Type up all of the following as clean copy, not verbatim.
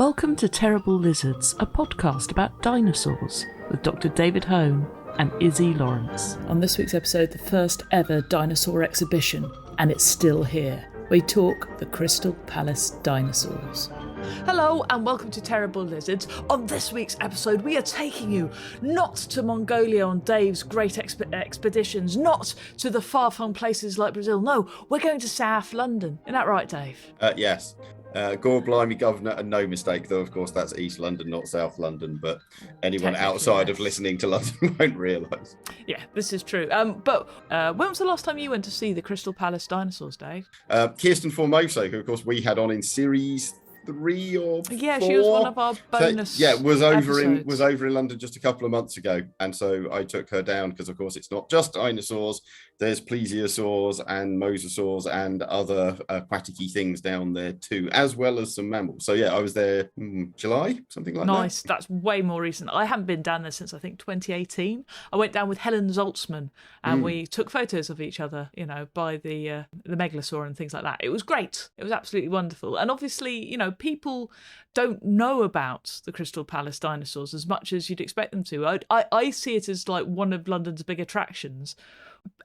Welcome to Terrible Lizards, a podcast about dinosaurs with Dr. David Hone and Izzy Lawrence. On this week's episode, the first ever dinosaur exhibition, and it's still here. We talk the Crystal Palace dinosaurs. Hello and welcome to Terrible Lizards. On this week's episode, we are taking you not to Mongolia on Dave's great expeditions, not to the far-flung places like Brazil. No, we're going to South London. Isn't that right, Dave? Yes. Gore blimey governor, and no mistake, though, of course, that's East London, not South London, but anyone outside of listening to London won't realise. Yeah, this is true. But when was the last time you went to see the Crystal Palace dinosaurs, Dave? Kirsten Formoso, who, of course, we had on in series 3 or 4. Yeah, she was one of our bonus was over in London just a couple of months ago, and so I took her down because, of course, it's not just dinosaurs. There's plesiosaurs and mosasaurs and other aquatic-y things down there too, as well as some mammals. So yeah, I was there July, something like that. Nice. That's way more recent. I haven't been down there since I think 2018. I went down with Helen Zaltzman and we took photos of each other, you know, by the megalosaur and things like that. It was great. It was absolutely wonderful. And obviously, you know, people don't know about the Crystal Palace dinosaurs as much as you'd expect them to. I see it as like one of London's big attractions.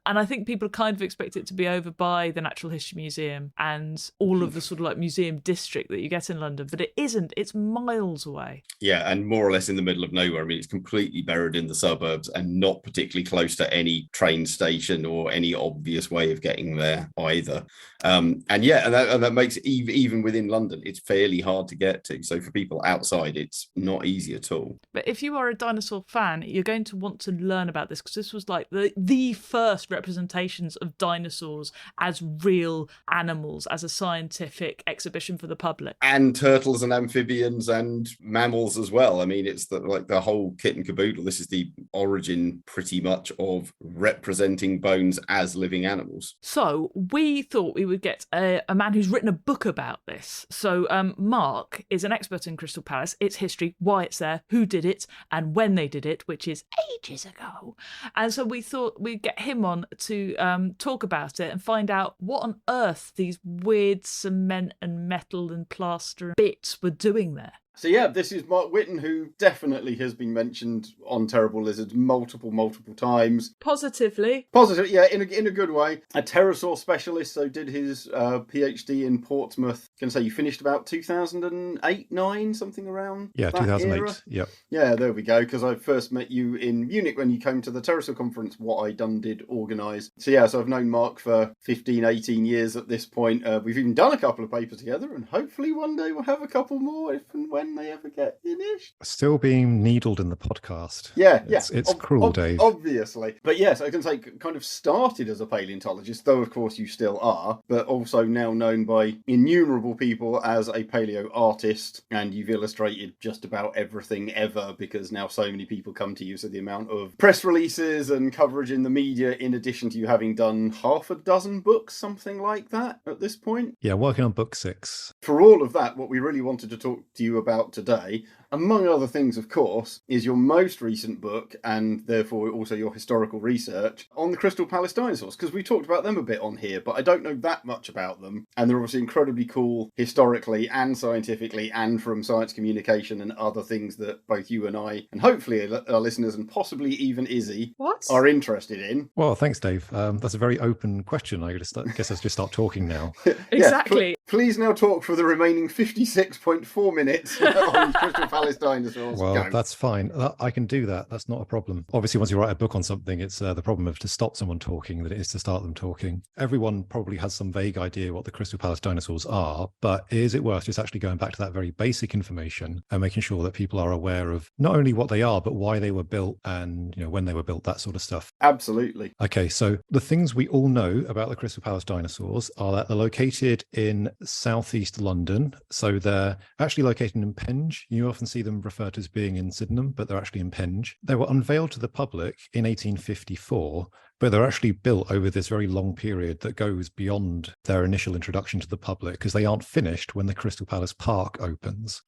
And I think people kind of expect it to be over by the Natural History Museum and all of the sort of like museum district that you get in London, but it isn't. It's miles away. Yeah, and more or less in the middle of nowhere. I mean, it's completely buried in the suburbs and not particularly close to any train station or any obvious way of getting there either. And that makes even within London, it's fairly hard to get to. So for people outside, it's not easy at all. But if you are a dinosaur fan, you're going to want to learn about this because this was like the first representations of dinosaurs as real animals, as a scientific exhibition for the public. And turtles and amphibians and mammals as well. I mean, it's the whole kit and caboodle. This is the origin pretty much of representing bones as living animals. So we thought we would get a man who's written a book about this. So Mark is an expert in Crystal Palace, its history, why it's there, who did it, and when they did it, which is ages ago. And so we thought we'd get him on to talk about it and find out what on earth these weird cement and metal and plaster bits were doing there. So yeah, this is Mark Witton, who definitely has been mentioned on Terrible Lizards multiple times. Positively, yeah, in a good way. A pterosaur specialist, so did his PhD in Portsmouth. Can say you finished about 2008, 9, something around. Yeah, that 2008. Era. Yep. Yeah, there we go. Because I first met you in Munich when you came to the Pterosaur conference. What I done did organise. So yeah, so I've known Mark for 15, 18 years at this point. We've even done a couple of papers together, and hopefully one day we'll have a couple more if and when they ever get finished. Still being needled in the podcast. Yeah. It's cruel, Dave. Obviously. But yes, I can say kind of started as a paleontologist, though of course you still are, but also now known by innumerable people as a palaeoartist, and you've illustrated just about everything ever because now so many people come to you. So the amount of press releases and coverage in the media, in addition to you having done half a dozen books, something like that at this point. Yeah, working on book 6. For all of that, what we really wanted to talk to you about today, among other things, of course, is your most recent book, and therefore also your historical research on the Crystal Palace dinosaurs, because we talked about them a bit on here, but I don't know that much about them, and they're obviously incredibly cool historically and scientifically and from science communication and other things that both you and I, and hopefully our listeners and possibly even Izzy, are interested in. Well, thanks, Dave. That's a very open question. I guess I'll just start talking now. Exactly. Please now talk for the remaining 56.4 minutes on Crystal Palace dinosaurs. Well, Go. That's fine. I can do that. That's not a problem. Obviously, once you write a book on something, it's the problem of to stop someone talking that it is to start them talking. Everyone probably has some vague idea what the Crystal Palace dinosaurs are, but is it worth just actually going back to that very basic information and making sure that people are aware of not only what they are, but why they were built and, you know, when they were built, that sort of stuff. Absolutely. Okay, so the things we all know about the Crystal Palace dinosaurs are that they're located in southeast London. So they're actually located in Penge. You often see them referred to as being in Sydenham, but they're actually in Penge. They were unveiled to the public in 1854, but they're actually built over this very long period that goes beyond their initial introduction to the public because they aren't finished when the Crystal Palace Park opens.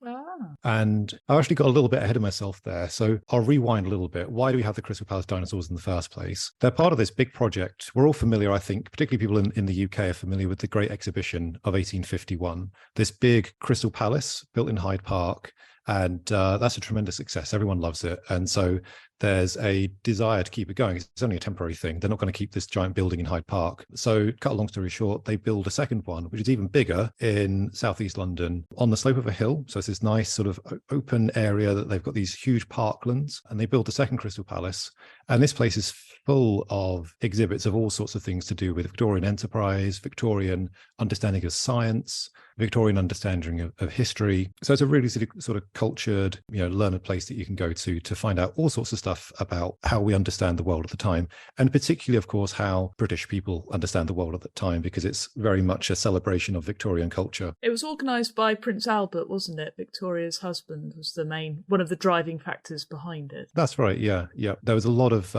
And I actually got a little bit ahead of myself there. So I'll rewind a little bit. Why do we have the Crystal Palace dinosaurs in the first place? They're part of this big project. We're all familiar, I think, particularly people in the UK are familiar with the Great Exhibition of 1851, this big Crystal Palace built in Hyde Park. And that's a tremendous success. Everyone loves it. And so there's a desire to keep it going. It's only a temporary thing. They're not going to keep this giant building in Hyde Park. So cut a long story short, they build a second one, which is even bigger in southeast London on the slope of a hill. So it's this nice sort of open area that they've got these huge parklands, and they build the second Crystal Palace. And this place is full of exhibits of all sorts of things to do with Victorian enterprise, Victorian understanding of science, Victorian understanding of history. So it's a really sort of cultured, learned place that you can go to find out all sorts of stuff about how we understand the world at the time. And particularly, of course, how British people understand the world at the time, because it's very much a celebration of Victorian culture. It was organised by Prince Albert, wasn't it? Victoria's husband was one of the driving factors behind it. That's right. Yeah. There was a lot of,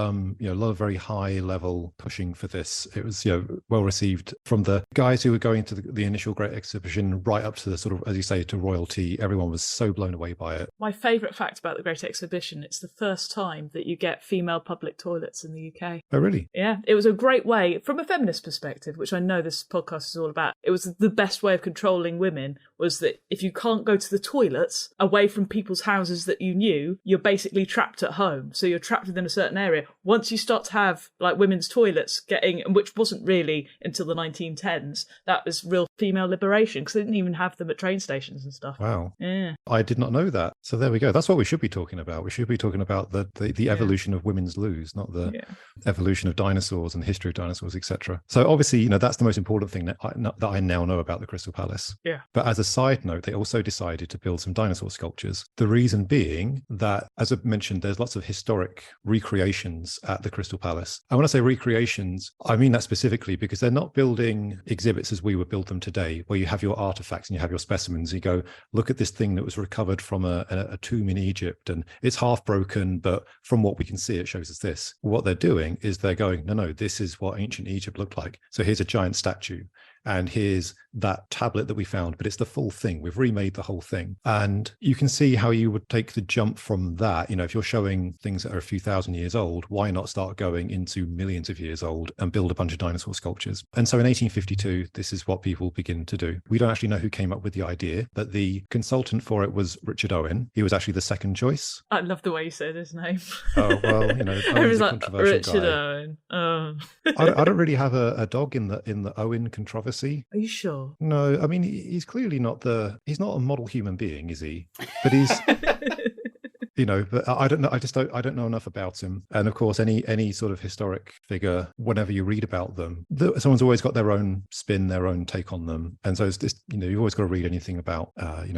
very high level pushing for this. It was, well received from the guys who were going to the initial Great Exhibition right up to the sort of, as you say, to royalty. Everyone was so blown away by it. My favourite fact about the Great Exhibition, it's the first time that you get female public toilets in the UK. Oh, really? Yeah. It was a great way, from a feminist perspective, which I know this podcast is all about, it was the best way of controlling women, was that if you can't go to the toilets away from people's houses that you knew, you're basically trapped at home. So you're trapped within a certain area. Once you start to have like women's toilets which wasn't really until the 1910s, that was real female liberation, because they didn't even have them at train stations and stuff. Wow. Yeah. I did not know that. So there we go. That's what we should be talking about. We should be talking about the evolution of women's loos, not the evolution of dinosaurs and the history of dinosaurs, etc. So obviously, that's the most important thing that I now know about the Crystal Palace. Yeah. But as a side note, they also decided to build some dinosaur sculptures. The reason being that, as I mentioned, there's lots of historic recreations at the Crystal Palace. And when I say recreations, I mean that specifically because they're not building exhibits as we would build them today, where you have your artifacts and you have your specimens. You go, look at this thing that was recovered from a tomb in Egypt, and it's half broken, but from what we can see, it shows us this. What they're doing is they're going, no, this is what ancient Egypt looked like. So here's a giant statue. And here's that tablet that we found, but it's the full thing. We've remade the whole thing. And you can see how you would take the jump from that. If you're showing things that are a few thousand years old, why not start going into millions of years old and build a bunch of dinosaur sculptures? And so in 1852, this is what people begin to do. We don't actually know who came up with the idea, but the consultant for it was Richard Owen. He was actually the second choice. I love the way you say his name. Oh, well, Owen's a controversial Richard guy. Owen. Oh. I don't really have a dog in the Owen controversy. Are you sure? No, I mean, he's clearly he's not a model human being, is he? But he's, but I don't know. I don't know enough about him. And of course, any sort of historic figure, whenever you read about them, someone's always got their own spin, their own take on them. And so it's just, you've always got to read anything about,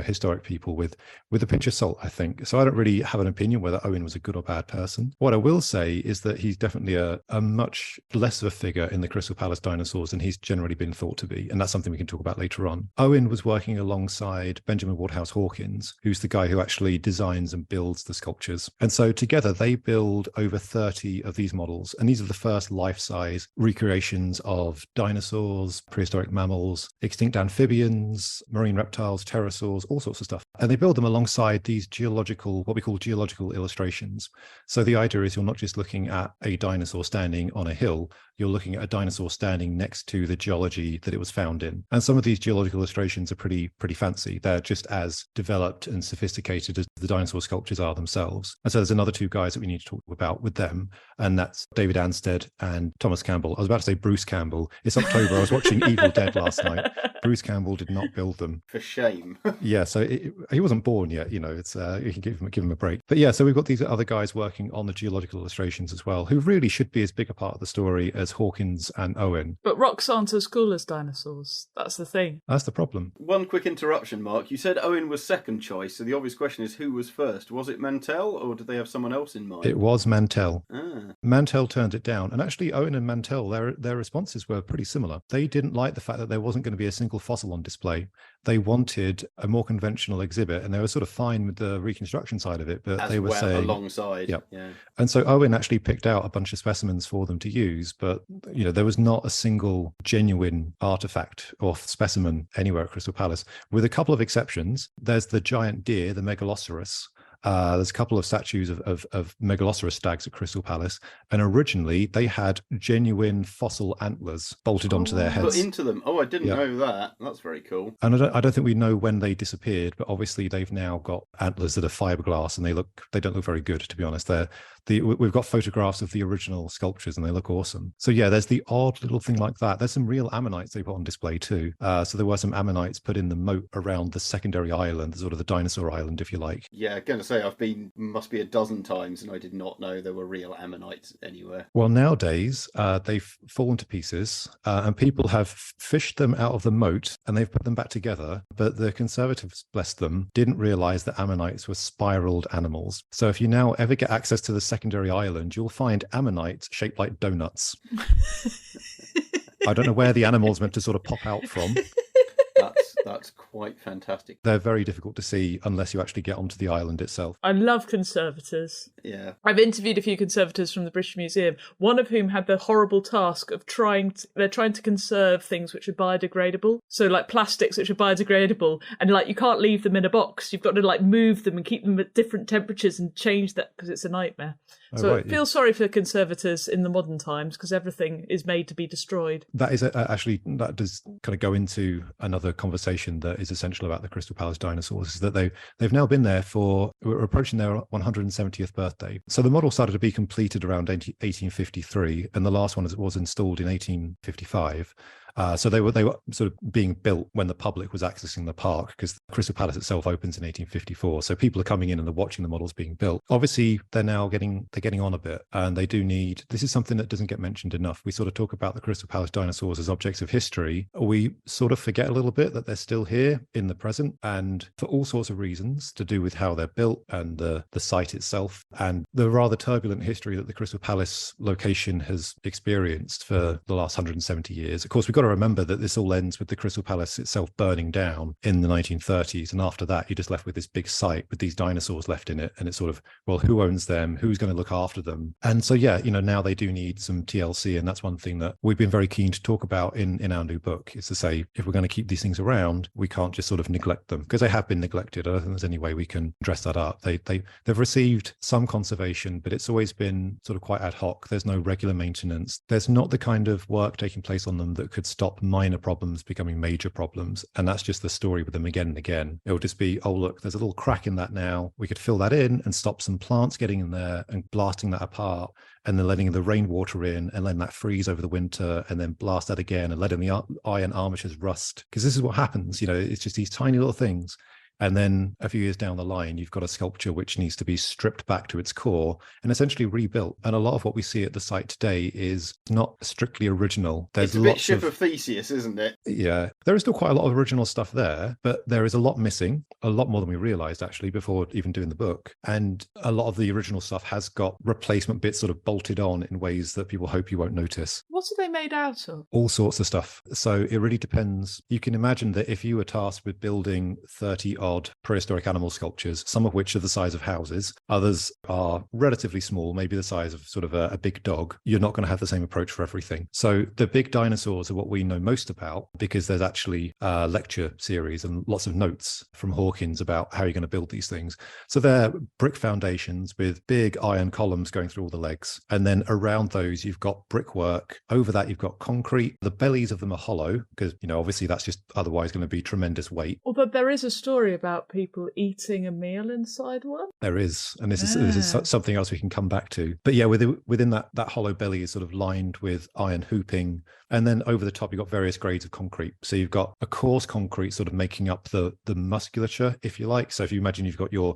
historic people with a pinch of salt, I think. So I don't really have an opinion whether Owen was a good or bad person. What I will say is that he's definitely a much less of a figure in the Crystal Palace dinosaurs than he's generally been thought to be. And that's something we can talk about later on. Owen was working alongside Benjamin Woodhouse Hawkins, who's the guy who actually designs and builds the sculptures. And so together they build over 30 of these models. And these are the first life-size recreations of dinosaurs, prehistoric mammals, extinct amphibians, marine reptiles, pterosaurs, all sorts of stuff. And they build them alongside these what we call geological illustrations. So the idea is you're not just looking at a dinosaur standing on a hill, you're looking at a dinosaur standing next to the geology that it was found in. And some of these geological illustrations are pretty fancy. They're just as developed and sophisticated as the dinosaur sculptures are themselves. And so there's another two guys that we need to talk about with them, and that's David Anstead and Thomas Campbell. I was about to say Bruce Campbell. It's October. I was watching Evil Dead last night. Bruce Campbell did not build them. For shame. Yeah, so he wasn't born yet, it's you can give him a break. But yeah, so we've got these other guys working on the geological illustrations as well, who really should be as big a part of the story as Hawkins and Owen. But rocks aren't as cool as dinosaurs. That's the thing. That's the problem. One quick interruption, Mark. You said Owen was second choice, so the obvious question is who was first? Was it Mantell, or did they have someone else in mind? It was Mantell. Ah. Mantell turned it down. And actually, Owen and Mantell, their responses were pretty similar. They didn't like the fact that there wasn't going to be a single fossil on display. they wanted a more conventional exhibit, and they were sort of fine with the reconstruction side of it, but As they were well saying alongside. Yep. Yeah. And so Owen actually picked out a bunch of specimens for them to use, but there was not a single genuine artifact or specimen anywhere at Crystal Palace, with a couple of exceptions. There's the giant deer, the Megaloceros. There's a couple of statues of Megaloceros stags at Crystal Palace, and originally they had genuine fossil antlers bolted onto their heads. Put into them. Oh, I didn't Yep. know that. That's very cool. And I don't think we know when they disappeared, but obviously they've now got antlers that are fiberglass, and they don't look very good, to be honest. We've got photographs of the original sculptures, and they look awesome. So yeah, there's the odd little thing like that. There's some real ammonites they put on display too. So there were some ammonites put in the moat around the secondary island, sort of the dinosaur island, if you like. Yeah, I'm going to say I've been must be a dozen times, and I did not know there were real ammonites anywhere. Well, nowadays they've fallen to pieces, and people have fished them out of the moat and they've put them back together. But the conservatives, bless them, didn't realize that ammonites were spiraled animals. So if you now ever get access to the secondary island, you'll find ammonites shaped like donuts. I don't know where the animal's meant to sort of pop out from. That's quite fantastic. They're very difficult to see unless you actually get onto the island itself. I love conservators. Yeah. I've interviewed a few conservators from the British Museum, one of whom had the horrible task of trying to conserve things which are biodegradable. So like plastics which are biodegradable, and like you can't leave them in a box. You've got to like move them and keep them at different temperatures and change that, because it's a nightmare. So I feel sorry for conservators in the modern times, because everything is made to be destroyed. That is actually, that does kind of go into another conversation that is essential about the Crystal Palace dinosaurs, is that they've now been there we're approaching their 170th birthday. So the model started to be completed around 1853, and the last one was installed in 1855. So they were sort of being built when the public was accessing the park, because Crystal Palace itself opens in 1854. So people are coming in and they're watching the models being built. Obviously, they're getting on a bit, and they do need. This is something that doesn't get mentioned enough. We sort of talk about the Crystal Palace dinosaurs as objects of history. We sort of forget a little bit that they're still here in the present, and for all sorts of reasons to do with how they're built and the site itself, and the rather turbulent history that the Crystal Palace location has experienced for the last 170 years. Of course, we've got to remember that this all ends with the Crystal Palace itself burning down in the 1930s, and after that you're just left with this big site with these dinosaurs left in it, and it's sort of, well, who owns them, who's going to look after them? And so yeah, now they do need some TLC, and that's one thing that we've been very keen to talk about in our new book, is to say, if we're going to keep these things around, we can't just sort of neglect them, because they have been neglected. I don't think there's any way we can dress that up. They've received some conservation, but it's always been sort of quite ad hoc. There's no regular maintenance. There's not the kind of work taking place on them that could stop minor problems becoming major problems. And that's just the story with them again and again. It'll just be, oh, look, there's a little crack in that now. We could fill that in and stop some plants getting in there and blasting that apart, and then letting the rainwater in and letting that freeze over the winter, and then blast that again and letting the iron armatures rust. Because this is what happens, it's just these tiny little things. And then a few years down the line, you've got a sculpture which needs to be stripped back to its core and essentially rebuilt. And a lot of what we see at the site today is not strictly original. It's a bit Ship of Theseus, isn't it? Yeah. There is still quite a lot of original stuff there, but there is a lot missing, a lot more than we realized actually before even doing the book. And a lot of the original stuff has got replacement bits sort of bolted on in ways that people hope you won't notice. What are they made out of? All sorts of stuff. So it really depends. You can imagine that if you were tasked with building 30 odd prehistoric animal sculptures, some of which are the size of houses, others are relatively small, maybe the size of sort of a big dog, you're not going to have the same approach for everything. So the big dinosaurs are what we know most about, because there's actually a lecture series and lots of notes from Hawkins about how you're going to build these things. So they're brick foundations with big iron columns going through all the legs. And then around those, you've got brickwork. Over that, you've got concrete. The bellies of them are hollow because, obviously that's just otherwise going to be tremendous weight. Although there is a story about people eating a meal inside one. There is. And this is something else we can come back to. But yeah, within that hollow belly is sort of lined with iron hooping. And then over the top, you've got various grades of concrete. So you've got a coarse concrete sort of making up the musculature, if you like. So if you imagine you've got your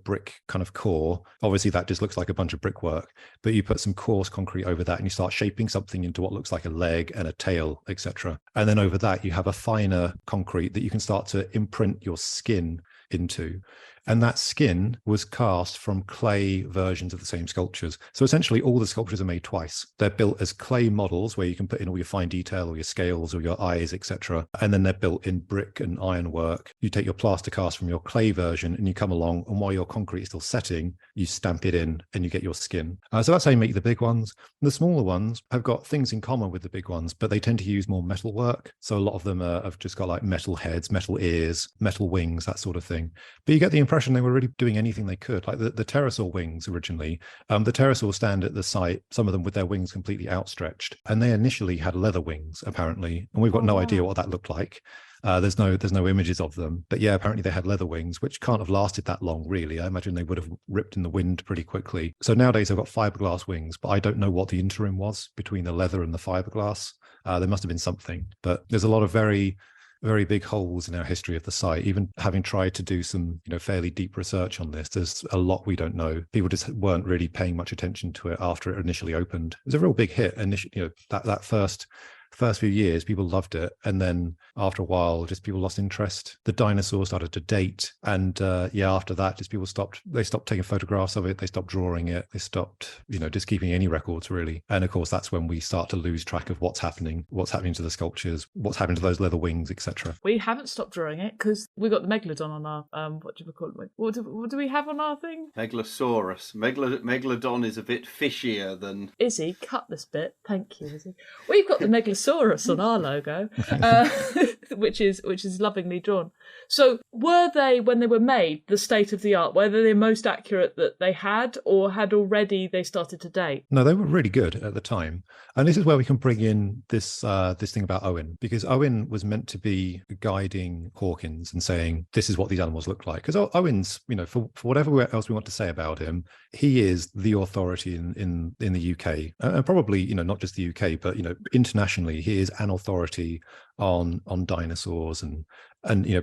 brick kind of core, obviously that just looks like a bunch of brickwork, but you put some coarse concrete over that and you start shaping something into what looks like a leg and a tail, etc. And then over that, you have a finer concrete that you can start to imprint your skin into. And that skin was cast from clay versions of the same sculptures. So essentially all the sculptures are made twice. They're built as clay models where you can put in all your fine detail or your scales or your eyes, etc. And then they're built in brick and ironwork. You take your plaster cast from your clay version and you come along, and while your concrete is still setting, you stamp it in and you get your skin. So that's how you make the big ones. The smaller ones have got things in common with the big ones, but they tend to use more metal work. So a lot of them have just got like metal heads, metal ears, metal wings, that sort of thing. But you get the impression they were really doing anything they could. Like the pterosaur wings originally, the pterosaurs stand at the site, some of them with their wings completely outstretched. And they initially had leather wings, apparently. And we've got no idea what that looked like. There's no images of them, but yeah, apparently they had leather wings, which can't have lasted that long, really. I imagine they would have ripped in the wind pretty quickly. So nowadays they've got fiberglass wings, but I don't know what the interim was between the leather and the fiberglass. There must have been something, but there's a lot of very big holes in our history of the site. Even having tried to do some, fairly deep research on this, there's a lot we don't know. People just weren't really paying much attention to it after it initially opened. It was a real big hit initially, that first few years, people loved it, and then after a while, just people lost interest. The dinosaurs started to date, and after that, just people stopped taking photographs of it. They stopped drawing it. They stopped, just keeping any records really. And of course, that's when we start to lose track of what's happening to the sculptures, what's happening to those leather wings, etc. We haven't stopped drawing it because we got the megalodon on our what do we call it? What do we have on our thing? Megalosaurus. Megalodon is a bit fishier than. Izzy, cut this bit. Thank you, Izzy. We've got the Megalosaurus on our logo, which is lovingly drawn. So were they, when they were made, the state of the art? Were they the most accurate that they had, or had already they started to date? No, they were really good at the time. And this is where we can bring in this thing about Owen, because Owen was meant to be guiding Hawkins and saying, this is what these animals look like. Because Owen's, for whatever else we want to say about him, he is the authority in the UK, and probably, not just the UK, but, internationally, he is an authority on dinosaurs and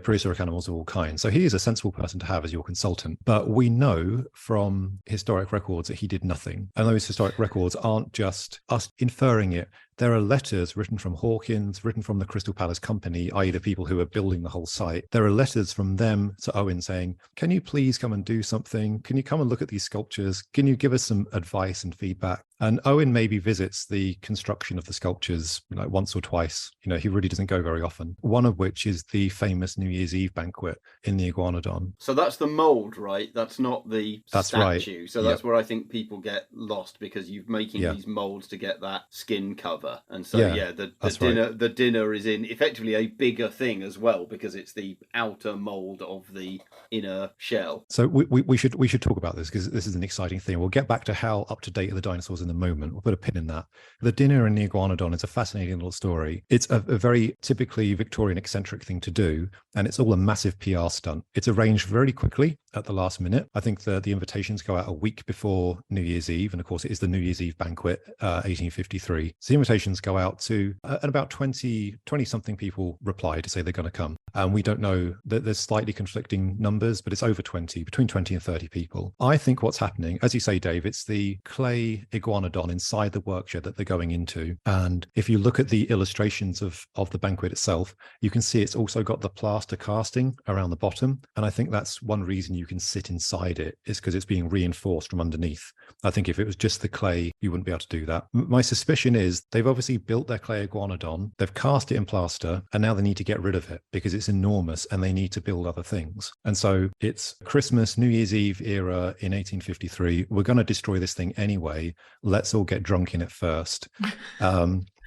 prehistoric animals of all kinds. So he is a sensible person to have as your consultant. But we know from historic records that he did nothing. And those historic records aren't just us inferring it. There are letters written from Hawkins, written from the Crystal Palace Company, i.e. the people who are building the whole site. There are letters from them to Owen saying, can you please come and do something? Can you come and look at these sculptures? Can you give us some advice and feedback? And Owen maybe visits the construction of the sculptures once or twice. He really doesn't go very often. One of which is the famous New Year's Eve banquet in the Iguanodon. So that's the mold, right? That's not the statue. Right. So that's where I think people get lost, because you're making these molds to get that skin cover. And so the dinner is in effectively a bigger thing as well, because it's the outer mold of the inner shell. So we should talk about this, because this is an exciting thing. We'll get back to how up to date are the dinosaurs in the moment. We'll put a pin in that. The dinner in the Iguanodon is a fascinating little story. It's a very typically Victorian eccentric thing to do, and it's all a massive PR stunt. It's arranged very quickly at the last minute. I think the invitations go out a week before New Year's Eve, and of course it is the New Year's Eve banquet, 1853. So the invitations go out to and about 20 something people reply to say they're going to come. And we don't know, that there's slightly conflicting numbers, but it's over 20, between 20 and 30 people. I think what's happening, as you say, Dave, it's the clay Iguanodon inside the workshed that they're going into. And if you look at the illustrations of the banquet itself, you can see it's also got the plaster casting around the bottom. And I think that's one reason you can sit inside it, is because it's being reinforced from underneath. I think if it was just the clay, you wouldn't be able to do that. My suspicion is they've obviously built their clay Iguanodon, they've cast it in plaster, and now they need to get rid of it because it's enormous and they need to build other things. And so it's Christmas, New Year's Eve era in 1853. We're going to destroy this thing anyway. Let's all get drunk in it first.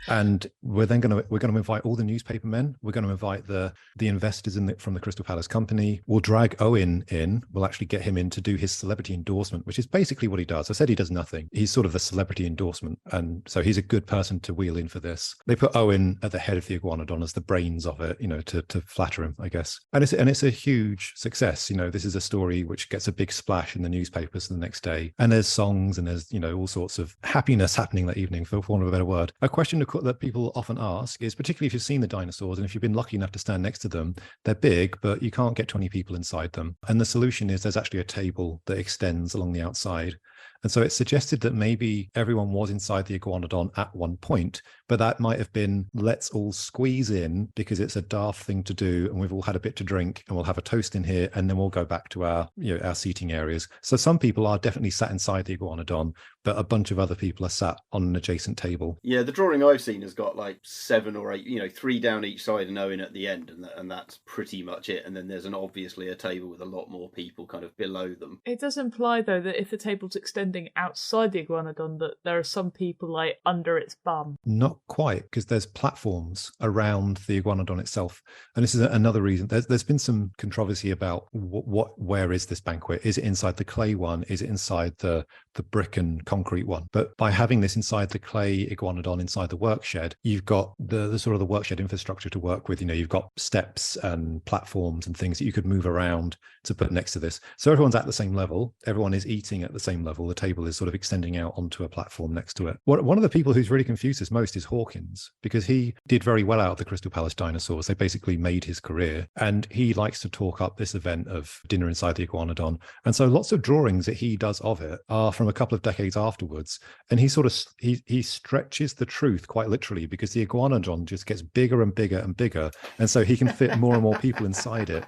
And we're going to invite all the newspaper men. We're going to invite the investors from the Crystal Palace Company. We'll drag Owen in. We'll actually get him in to do his celebrity endorsement, which is basically what he does. I said he does nothing. He's sort of the celebrity endorsement. And so he's a good person to wheel in for this. They put Owen at the head of the Iguanodon as the brains of it, to flatter him, I guess. And it's a huge success. This is a story which gets a big splash in the newspapers the next day. And there's songs and there's, all sorts of happiness happening that evening, for want of a better word. A question that people often ask is, particularly if you've seen the dinosaurs and if you've been lucky enough to stand next to them, they're big, but you can't get 20 people inside them. And the solution is there's actually a table that extends along the outside. And so it suggested that maybe everyone was inside the Iguanodon at one point, but that might have been, let's all squeeze in because it's a daft thing to do, and we've all had a bit to drink, and we'll have a toast in here, and then we'll go back to our, our seating areas. So some people are definitely sat inside the Iguanodon, but a bunch of other people are sat on an adjacent table. Yeah, the drawing I've seen has got like 7 or 8, 3 down each side and Owen at the end, and that's pretty much it. And then there's obviously a table with a lot more people kind of below them. It does imply, though, that if the table's extending outside the Iguanodon, that there are some people like under its bum. Not quite, because there's platforms around the Iguanodon itself. And this is another reason. There's been some controversy about where is this banquet? Is it inside the clay one? Is it inside the brick and concrete one? But by having this inside the clay Iguanodon, inside the workshed, you've got the sort of the workshed infrastructure to work with. You've got steps and platforms and things that you could move around to put next to this. So everyone's at the same level. Everyone is eating at the same level. The table is sort of extending out onto a platform next to it. One of the people who's really confused us most is Hawkins, because he did very well out of the Crystal Palace dinosaurs. They basically made his career, and he likes to talk up this event of dinner inside the Iguanodon. And so lots of drawings that he does of it are from a couple of decades afterwards, and he sort of he stretches the truth quite literally, because the Iguanodon just gets bigger and bigger and bigger, and so he can fit more and more people inside it.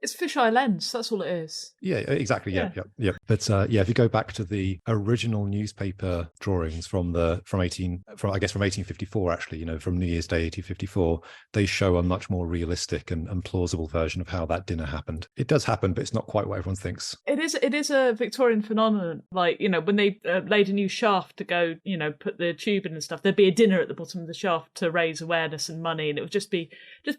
It's fisheye lens, that's all it is. Yeah, exactly. Yeah. But if you go back to the original newspaper drawings from 1854, actually, from New Year's Day 1854, they show a much more realistic and plausible version of how that dinner happened. It does happen, but it's not quite what everyone thinks. It is a Victorian phenomenon. Like, when they laid a new shaft to go, put the tube in and stuff, there'd be a dinner at the bottom of the shaft to raise awareness and money, and it would just be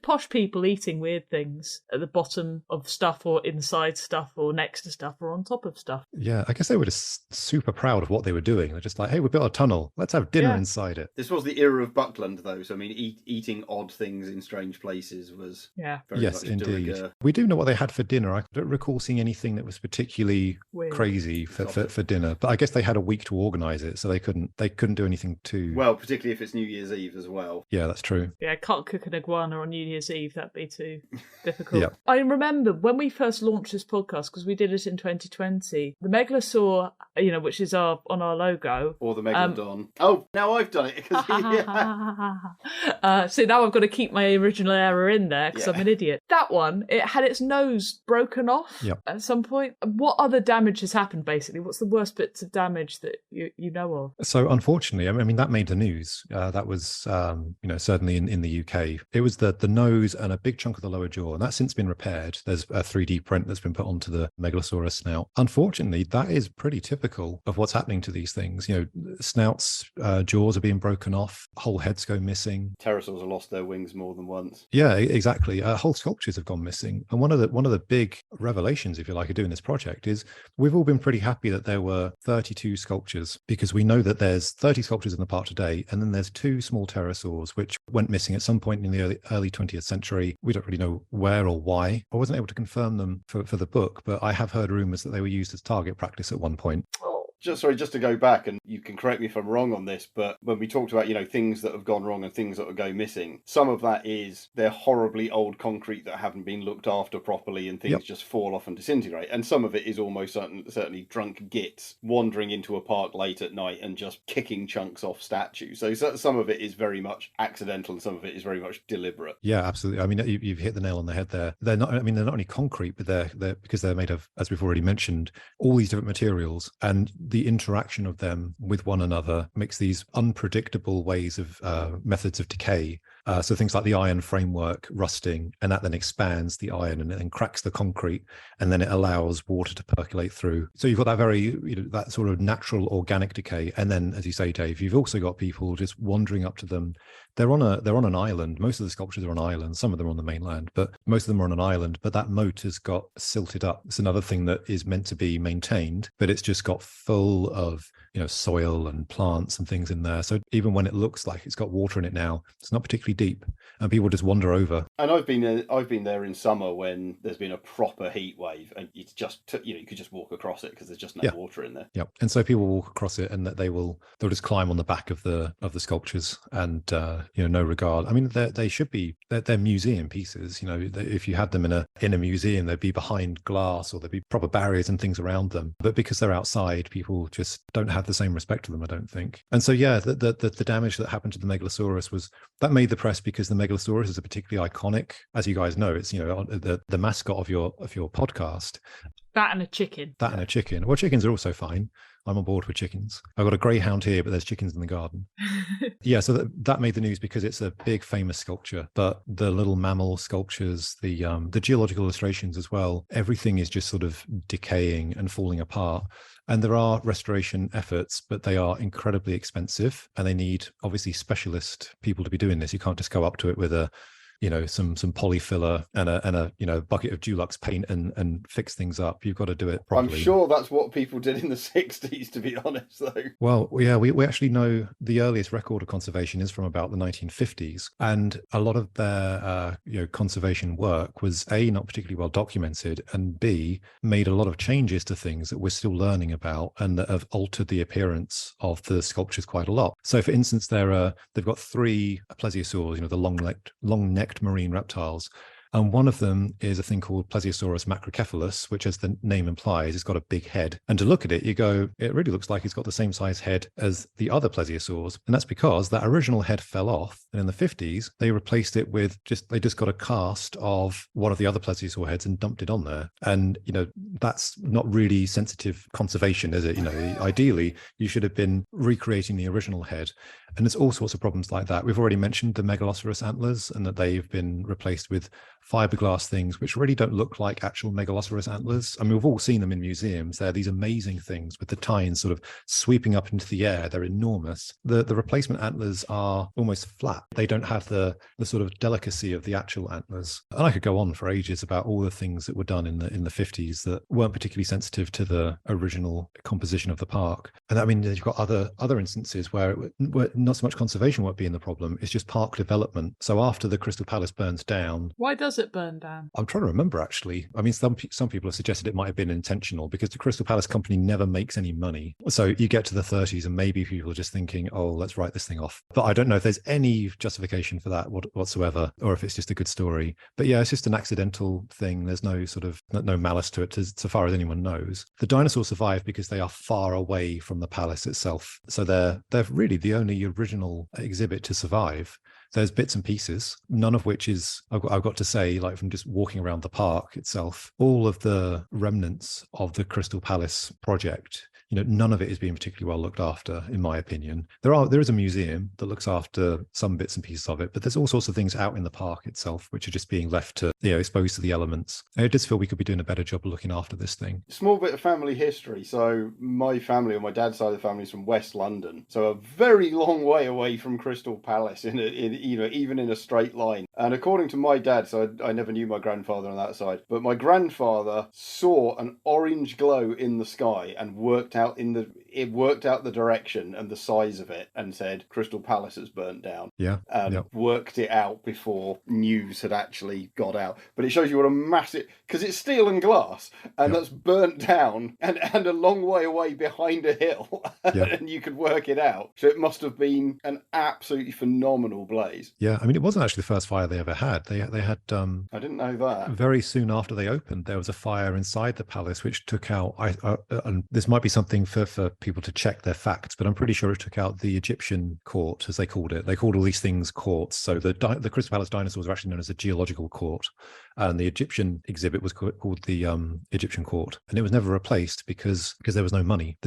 posh people eating weird things at the bottom of stuff, or inside stuff, or next to stuff, or on top of stuff. Yeah, I guess they were just super proud of what they were doing. They're just like, hey, we built a tunnel, let's have dinner inside it. This was the era of Buckland, though, so eating odd things in strange places was very much indeed. de rigueur. We do know what they had for dinner. I don't recall seeing anything that was particularly weird, crazy for dinner, but I guess they had a week to organise it, so they couldn't do anything too well, particularly if it's New Year's Eve as well. Yeah, that's true. Yeah, can't cook an iguana on New Year's Eve, that'd be too difficult. Yeah. I remember when we first launched this podcast, because we did it in 2020, the megalosaur, which is on our logo, or the megalodon. Oh, now I've done it. So now I've got to keep my original error in there because I'm an idiot. That one, it had its nose broken off at some point. What other damage has happened, basically? What's the worst bits of damage that you know of? So unfortunately, I mean, that made the news. That was, certainly in the UK. It was the nose and a big chunk of the lower jaw, and that's since been repaired. There's a 3D print that's been put onto the Megalosaurus snout. Unfortunately, that is pretty typical of what's happening to these things. Snouts, jaws are being broken off, whole heads go missing. Pterosaurs have lost their wings more than once. Yeah, exactly. Whole sculptures have gone missing. And one of the big revelations, if you like, of doing this project is we've all been pretty happy that there were 32 sculptures, because we know that there's 30 sculptures in the park today, and then there's 2 small pterosaurs which went missing at some point in the early 20th century. We don't really know where or why. I wasn't able to confirm them for the book, but I have heard rumours that they were used as target practice at one point. Just to go back, and you can correct me if I'm wrong on this, but when we talked about, things that have gone wrong and things that will go missing, some of that is they're horribly old concrete that haven't been looked after properly and things just fall off and disintegrate. And some of it is almost certainly drunk gits wandering into a park late at night and just kicking chunks off statues. So some of it is very much accidental and some of it is very much deliberate. Yeah, absolutely. I mean, you've hit the nail on the head there. They're not only concrete, but they're because they're made of, as we've already mentioned, all these different materials, and the interaction of them with one another makes these unpredictable ways of methods of decay. So things like the iron framework rusting, and that then expands the iron and then cracks the concrete, and then it allows water to percolate through. So you've got that very, that sort of natural organic decay. And then, as you say, Dave, you've also got people just wandering up to them. They're on an island. Most of the sculptures are on islands. Some of them are on the mainland, but most of them are on an island. But that moat has got silted up. It's another thing that is meant to be maintained, but it's just got full of soil and plants and things in there. So even when it looks like it's got water in it now, it's not particularly deep, and people just wander over. And I've been there in summer when there's been a proper heat wave, and it's just you could just walk across it because there's just no water in there. Yeah, and so people walk across it, and that they'll just climb on the back of the sculptures, and no regard. I mean, they should be they're museum pieces. If you had them in a museum, they'd be behind glass, or there'd be proper barriers and things around them. But because they're outside, people just don't have the same respect to them, I don't think. And so the damage that happened to the Megalosaurus that made the press, because the Megalosaurus is a particularly iconic, as you guys know, it's the mascot of your podcast. That and a chicken. Well, chickens are also fine. I'm on board with chickens. I've got a greyhound here, but there's chickens in the garden. Yeah, so that made the news because it's a big famous sculpture. But the little mammal sculptures, the geological illustrations as well, everything is just sort of decaying and falling apart. And there are restoration efforts, but they are incredibly expensive, and they need obviously specialist people to be doing this. You can't just go up to it with some polyfiller and a bucket of Dulux paint and fix things up. You've got to do it properly. I'm sure that's what people did in the 60s, to be honest, though. Well, yeah, we actually know the earliest record of conservation is from about the 1950s, and a lot of their conservation work was A, not particularly well documented, and B, made a lot of changes to things that we're still learning about and that have altered the appearance of the sculptures quite a lot. So, for instance, they've got 3 plesiosaurs, the long-necked marine reptiles, and one of them is a thing called Plesiosaurus macrocephalus, which, as the name implies, has got a big head. And to look at it, you go, it really looks like it's got the same size head as the other plesiosaurs. And that's because that original head fell off, and in the 50s they replaced it with they just got a cast of one of the other plesiosaur heads and dumped it on there. And that's not really sensitive conservation, is it? Ideally you should have been recreating the original head. And there's all sorts of problems like that. We've already mentioned the Megalosaurus antlers, and that they've been replaced with fiberglass things which really don't look like actual Megalosaurus antlers. I mean, we've all seen them in museums. They're these amazing things with the tines sort of sweeping up into the air. They're enormous. The replacement antlers are almost flat. They don't have the sort of delicacy of the actual antlers. And I could go on for ages about all the things that were done in the 50s that weren't particularly sensitive to the original composition of the park. And I mean, you've got other instances where not so much conservation won't be in the problem, it's just park development. So after the Crystal Palace burns down... Why does it burn down? I'm trying to remember, actually. I mean, some people have suggested it might have been intentional, because the Crystal Palace company never makes any money. So you get to the 30s and maybe people are just thinking, oh, let's write this thing off. But I don't know if there's any justification for that whatsoever, or if it's just a good story. But yeah, it's just an accidental thing. There's no malice to it, so far as anyone knows. The dinosaurs survive because they are far away from the palace itself. So they're really the only original exhibit to survive. There's bits and pieces, none of which is, I've got to say, like from just walking around the park itself, all of the remnants of the Crystal Palace project, none of it is being particularly well looked after, in my opinion. There is a museum that looks after some bits and pieces of it, but there's all sorts of things out in the park itself which are just being left to, exposed to the elements. I just feel we could be doing a better job of looking after this thing. Small bit of family history. So my family, on my dad's side of the family, is from West London, so a very long way away from Crystal Palace even in a straight line. And according to my dad, so I never knew my grandfather on that side, but my grandfather saw an orange glow in the sky and worked out the direction and the size of it and said Crystal Palace has burnt down. Yeah. Worked it out before news had actually got out. But it shows you what a massive, because it's steel and glass, and that's burnt down and a long way away behind a hill, and you could work it out. So it must have been an absolutely phenomenal blaze. Yeah, I mean, it wasn't actually the first fire they ever had. They had I didn't know that. Very soon after they opened, there was a fire inside the palace which took out, and this might be something for people to check their facts, but I'm pretty sure it took out the Egyptian court, as they called it. They called all these things courts. So the Crystal Palace dinosaurs are actually known as the Geological Court, and the Egyptian exhibit was called the Egyptian Court, and it was never replaced because there was no money.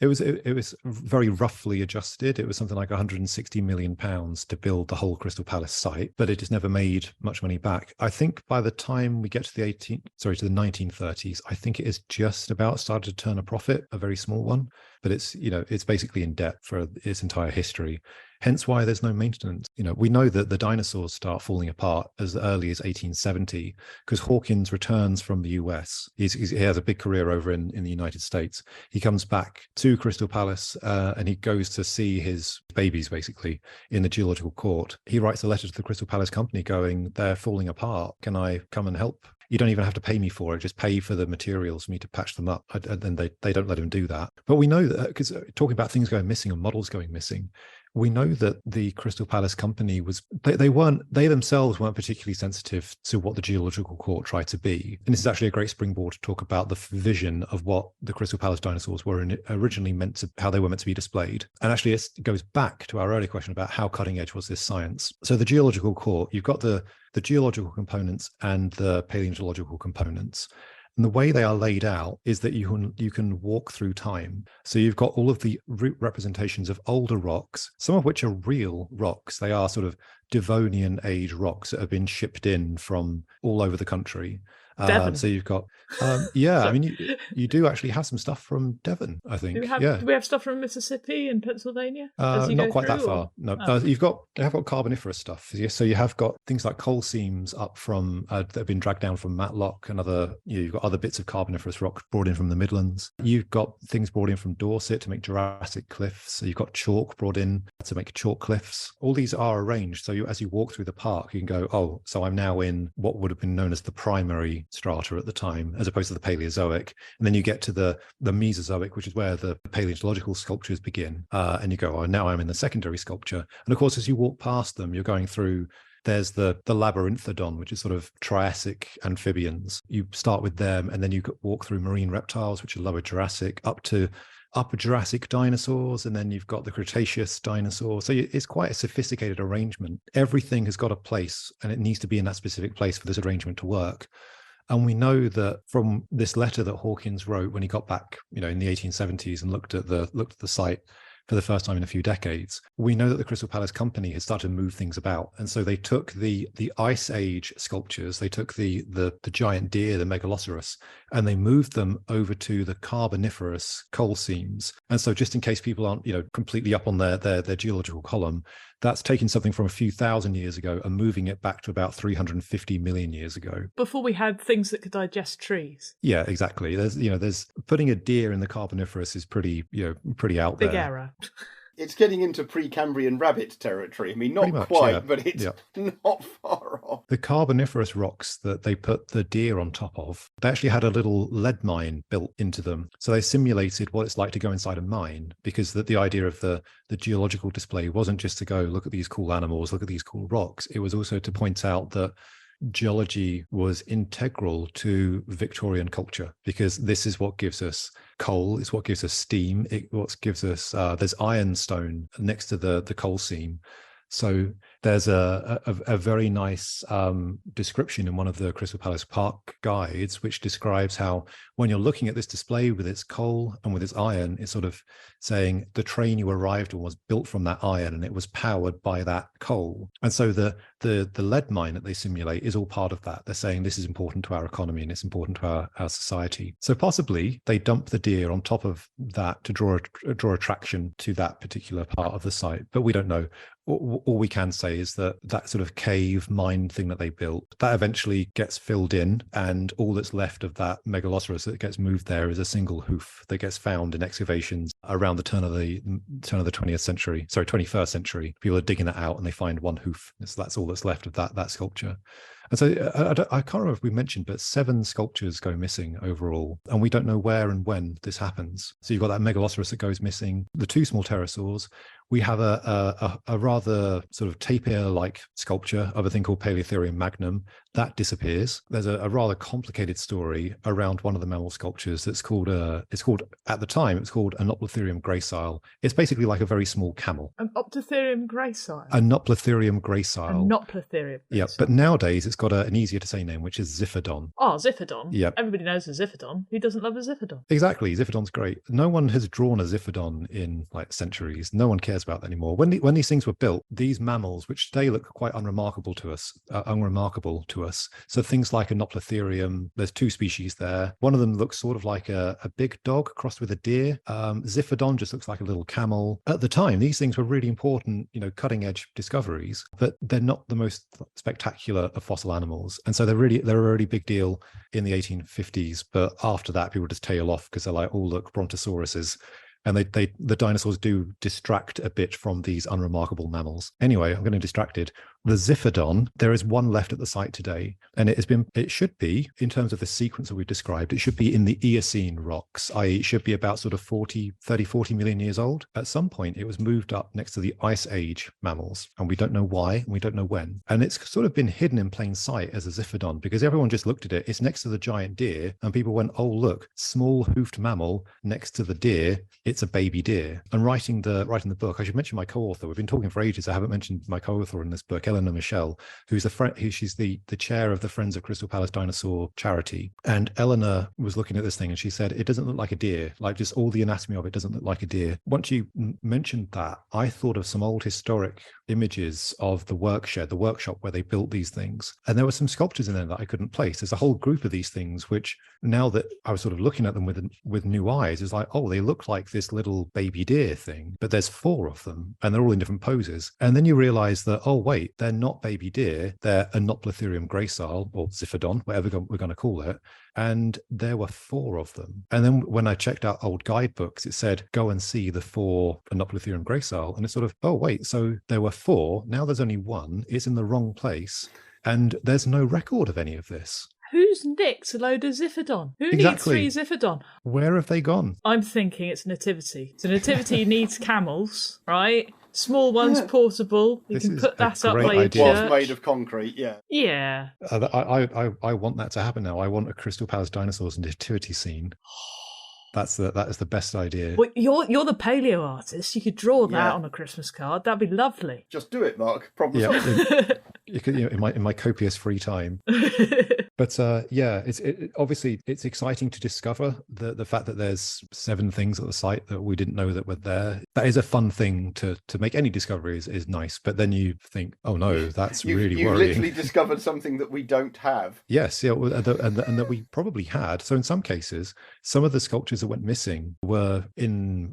It was very roughly adjusted. It was something like £160 million to build the whole Crystal Palace site, but it just never made much money back. I think by the time we get to the 1930s, I think it has just about started to turn a profit, a very small one. but it's, it's basically in debt for its entire history. Hence why there's no maintenance. We know that the dinosaurs start falling apart as early as 1870 because Hawkins returns from the US. He has a big career over in the United States. He comes back to Crystal Palace and he goes to see his babies basically in the Geological Court. He writes a letter to the Crystal Palace company going, they're falling apart. Can I come and help? You don't even have to pay me for it. Just pay for the materials for me to patch them up. And then they don't let him do that. But we know that, because talking about things going missing and models going missing, we know that the Crystal Palace company they themselves weren't particularly sensitive to what the Geological Court tried to be. And this is actually a great springboard to talk about the vision of what the Crystal Palace dinosaurs were originally how they were meant to be displayed. And actually it goes back to our earlier question about how cutting edge was this science. So the Geological Court, you've got the geological components and the paleontological components. And the way they are laid out is that you can walk through time. So you've got all of the root representations of older rocks, some of which are real rocks. They are sort of Devonian age rocks that have been shipped in from all over the country. So you've got, I mean, you do actually have some stuff from Devon, I think. Do we have stuff from Mississippi and Pennsylvania? Not quite that far. No, they have got Carboniferous stuff. So you have got things like coal seams up from that have been dragged down from Matlock, and you've got other bits of Carboniferous rock brought in from the Midlands. You've got things brought in from Dorset to make Jurassic cliffs. So you've got chalk brought in to make chalk cliffs. All these are arranged. So as you walk through the park, you can go, oh, so I'm now in what would have been known as the primary strata at the time, as opposed to the Paleozoic. And then you get to the Mesozoic, which is where the paleontological sculptures begin. And you go, oh, now I'm in the secondary sculpture. And of course, as you walk past them, you're going through, there's the Labyrinthodon, which is sort of Triassic amphibians. You start with them, and then you walk through marine reptiles, which are lower Jurassic, up to Upper Jurassic dinosaurs, and then you've got the Cretaceous dinosaurs. So it's quite a sophisticated arrangement. Everything has got a place, and it needs to be in that specific place for this arrangement to work. And we know that from this letter that Hawkins wrote when he got back, in the 1870s and looked at the site for the first time in a few decades, we know that the Crystal Palace company had started to move things about. And so they took the Ice Age sculptures, they took the giant deer, the Megaloceros, and they moved them over to the Carboniferous coal seams. And so just in case people aren't, completely up on their geological column, that's taking something from a few thousand years ago and moving it back to about 350 million years ago. Before we had things that could digest trees. Yeah, exactly. There's putting a deer in the Carboniferous is pretty out there. Big error. It's getting into Precambrian rabbit territory. I mean, not much, quite, yeah. but it's not far off. The Carboniferous rocks that they put the deer on top of, they actually had a little lead mine built into them. So they simulated what it's like to go inside a mine, because the idea of the geological display wasn't just to go, look at these cool animals, look at these cool rocks. It was also to point out that geology was integral to Victorian culture, because this is what gives us coal, it's what gives us steam, what gives us there's ironstone next to the coal seam. So there's a very nice description in one of the Crystal Palace Park guides, which describes how when you're looking at this display with its coal and with its iron, it's sort of saying the train you arrived on was built from that iron and it was powered by that coal. And so the lead mine that they simulate is all part of that. They're saying this is important to our economy and it's important to our society. So possibly they dump the deer on top of that to draw attraction to that particular part of the site, but we don't know. All we can say is that sort of cave mine thing that they built, that eventually gets filled in, and all that's left of that Megaloceros that gets moved there is a single hoof that gets found in excavations around the turn of the 21st century. People are digging that out and they find one hoof. So that's all that's left of that sculpture. And so I can't remember if we mentioned, but 7 sculptures go missing overall, and we don't know where and when this happens. So you've got that Megaloceros that goes missing, the 2 small pterosaurs. We have a rather sort of tapir-like sculpture of a thing called Paleotherium magnum. That disappears. There's a rather complicated story around one of the mammal sculptures that's called, at the time, it's called Anopletherium gracile. It's basically like a very small camel. An Optotherium gracile? Anopletherium gracile. Anopletherium gracile. Yeah, but nowadays it's got an easier to say name, which is Zipherdon. Oh, Zipherdon. Yep. Everybody knows a Zipherdon. Who doesn't love a Zipherdon? Exactly. Zipherdon's great. No one has drawn a Zipherdon in like centuries. No one cares about that anymore. When these things were built, these mammals, which today look quite unremarkable to us. So things like Anoplotherium, there's two species there. One of them looks sort of like a big dog crossed with a deer. Zipherdon just looks like a little camel. At the time, these things were really important, cutting edge discoveries, but they're not the most spectacular of fossil animals. And so they're a really big deal in the 1850s. But after that, people just tail off because they're like, oh, look, brontosauruses. And the dinosaurs do distract a bit from these unremarkable mammals. Anyway, I'm getting distracted. The Zipherdon, there is one left at the site today, and it should be, in terms of the sequence that we've described, it should be in the Eocene rocks, i.e. it should be about sort of 40 million years old. At some point, it was moved up next to the Ice Age mammals, and we don't know why, and we don't know when. And it's sort of been hidden in plain sight as a Zipherdon, because everyone just looked at it. It's next to the giant deer, and people went, oh, look, small hoofed mammal next to the deer. It's a baby deer. And writing the book, I should mention my co-author. We've been talking for ages. I haven't mentioned my co-author in this book, Eleanor Michelle, who's she's the chair of the Friends of Crystal Palace Dinosaur charity. And Eleanor was looking at this thing and she said, it doesn't look like a deer. Like just all the anatomy of it doesn't look like a deer. Once you mentioned that, I thought of some old historic images of the workshop where they built these things. And there were some sculptures in there that I couldn't place. There's a whole group of these things, which now that I was sort of looking at them with new eyes, it's like, oh, they look like this little baby deer thing, but there's 4 of them and they're all in different poses. And then you realize that, oh, wait, they're not baby deer. They're Anoplotherium gracile or Zipherdon, whatever we're going to call it. And there were 4 of them. And then when I checked out old guidebooks, it said, go and see the 4 Anoplotherium gracile. And it's sort of, oh, wait, so there were 4. Now there's only 1. It's in the wrong place. And there's no record of any of this. Who's nicked a load of Zipherdon? Who Exactly. needs 3 Zipherdon? Where have they gone? I'm thinking it's nativity. So nativity needs camels, right? Small one's portable. You can put that up by your church. Was made of concrete, yeah. Yeah. I want that to happen now. I want a Crystal Palace Dinosaurs nativity scene. That is the best idea. Well, you're the palaeoartist. You could draw that on a Christmas card. That'd be lovely. Just do it, Mark. Problem solved. You could, in my copious free time. But obviously it's exciting to discover the fact that there's 7 things at the site that we didn't know that were there. That is a fun thing to make any discovery is nice. But then you think, oh no, that's really worrying. You've literally discovered something that we don't have. Yes, yeah, and that we probably had. So in some cases, some of the sculptures that went missing were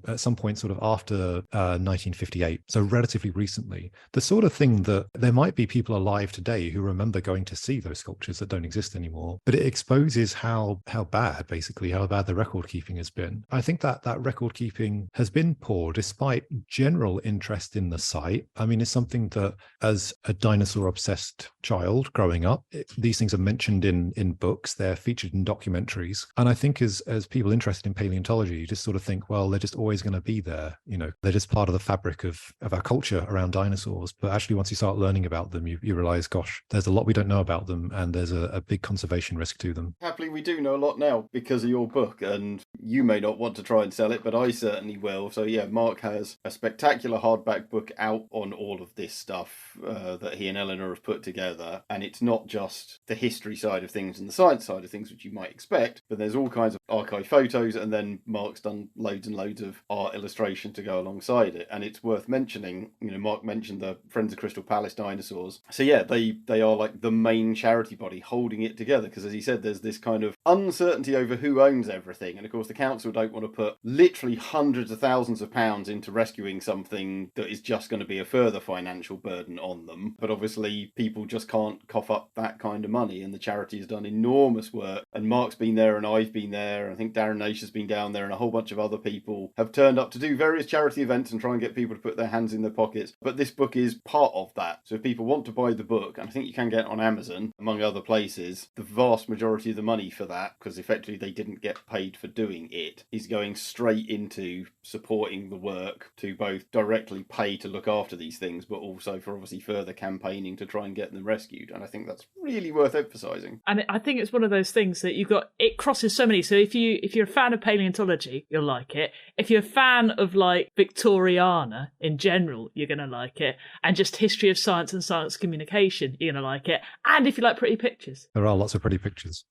at some point sort of after 1958, so relatively recently. The sort of thing that there might be people alive today who remember going to see those sculptures that don't exist anymore, but it exposes how bad the record keeping has been. I think that record keeping has been poor despite general interest in the site. I mean, it's something that as a dinosaur obsessed child growing up, these things are mentioned in books, they're featured in documentaries, and I think as people interested in paleontology, you just sort of think, well, they're just always going to be there, they're just part of the fabric of our culture around dinosaurs. But actually once you start learning about them, you realize, gosh, there's a lot we don't know about them, and there's a big conservation risk to them. Happily, we do know a lot now because of your book, and you may not want to try and sell it, but I certainly will. So yeah, Mark has a spectacular hardback book out on all of this stuff that he and Eleanor have put together, and it's not just the history side of things and the science side of things, which you might expect, but there's all kinds of archive photos, and then Mark's done loads and loads of art illustration to go alongside it. And it's worth mentioning, Mark mentioned the Friends of Crystal Palace Dinosaurs. So yeah, they are like the main charity body holding it together, because as he said, there's this kind of uncertainty over who owns everything, and of course the council don't want to put literally hundreds of thousands of pounds into rescuing something that is just going to be a further financial burden on them. But obviously people just can't cough up that kind of money, and the charity has done enormous work, and Mark's been there and I've been there, and I think Darren Nash has been down there, and a whole bunch of other people have turned up to do various charity events and try and get people to put their hands in their pockets. But this book is part of that, so if people want to buy the book, and I think you can get it on Amazon among other places, is the vast majority of the money for that, because effectively they didn't get paid for doing it, is going straight into supporting the work to both directly pay to look after these things, but also for obviously further campaigning to try and get them rescued. And I think that's really worth emphasising. And I think it's one of those things that it crosses so many. So if you're a fan of paleontology, you'll like it. If you're a fan of like Victoriana in general, you're going to like it. And just history of science and science communication, you're going to like it. And if you like pretty pictures. There are lots of pretty pictures.